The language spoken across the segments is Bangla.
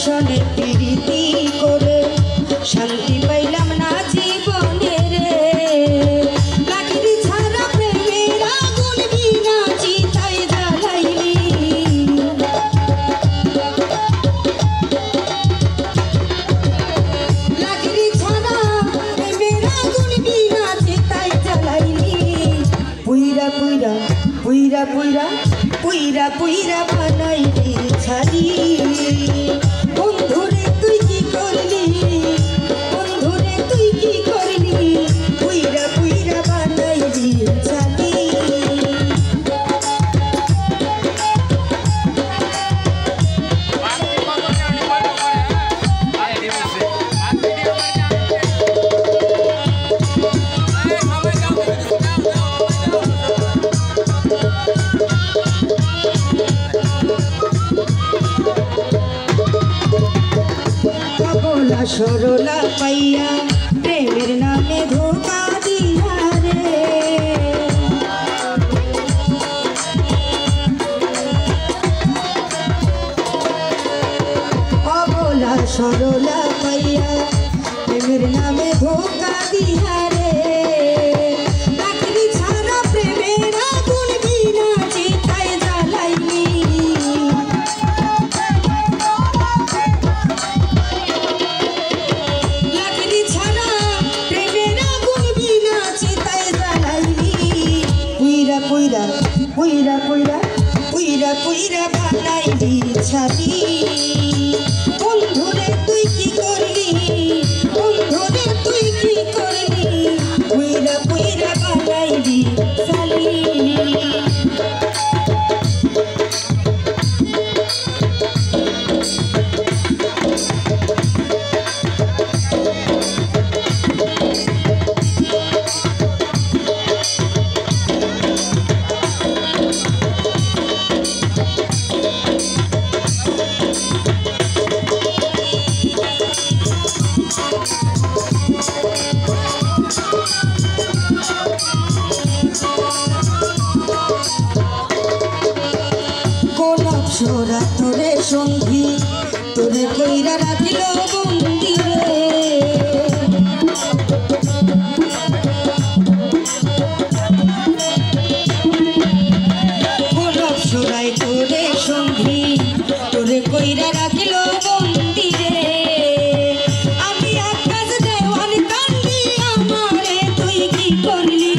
সনে প্রীতি করে শান্তি পাইলাম না জীবনে রে। লাকড়ি ছাড়া প্রেমের আগুন বিনা চিতায় জ্বালাইলি। লাকড়ি ছাড়া প্রেমের আগুন বিনা চিতায় জ্বালাইলি। পুইরা পুইরা পুইরা পুইরা পুইরা পুইরা বানাইলি ছাড়ি। বন্ধুরে তুই কি করলি, বন্ধুরে তুই কি করলি, পুইরা পুইরা বানাইলি ছাড়ি। সরলা পাইয়া প্রেমের নামে ধোকা দিয়া রে। অবলা সরলা পাইয়া প্রেমের নামে ধোকা দিয়া রে। লাকড়ি ছাড়া প্রেমের আগুন বিনা চিতায় জ্বালাইলি। পুইরা পুইরা পুইরা পুইরা বানাইলি ছাড়ি। বন্ধুরে তুই কি করলি, বন্ধুরে তুই কি করলি, পুইরা পুইরা বানাইলি ছাড়ি। সোরা তোরে সঙ্গী তোরে কইরা রাখিল বন্দি রে। গোলাপ সোরাই তোরে সঙ্গী তোরে কইরা রাখিল বন্দি রে। আমি আকাশ দেওয়ান কান্দি আমারে তুই কি করলি।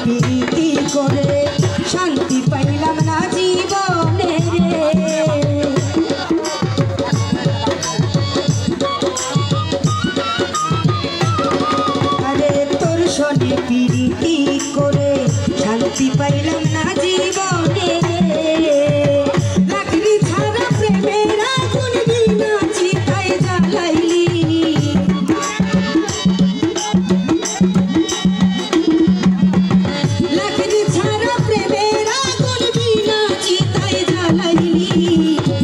প্রীতি করে শান্তি পাইলাম না জীবনে রে। আরে তোর সনে প্রীতি করে শান্তি পাইলাম না জীবনে রে। লাকড়ি ছাড়া প্রেমের আগুন বিনা চিতায় জ্বালাইলি।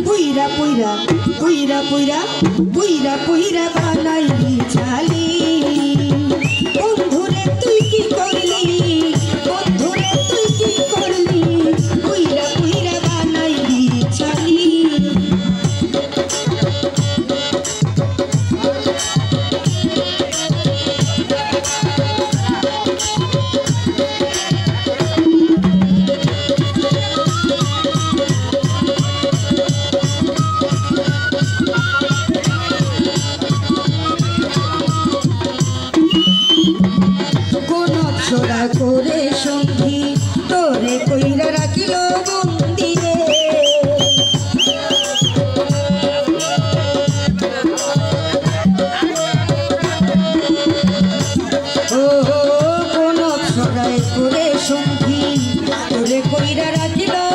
পুইরা পুইরা পুইরা পুইরা বানাইলি ছালি। বন্ধুরে তুই কি করলি, বন্ধুরে তুই কি করলি, পুইরা পুইরা বানাইলি ছালি। করে সঙ্গী তোরে কইরা রাখিল বন্দি রাখিল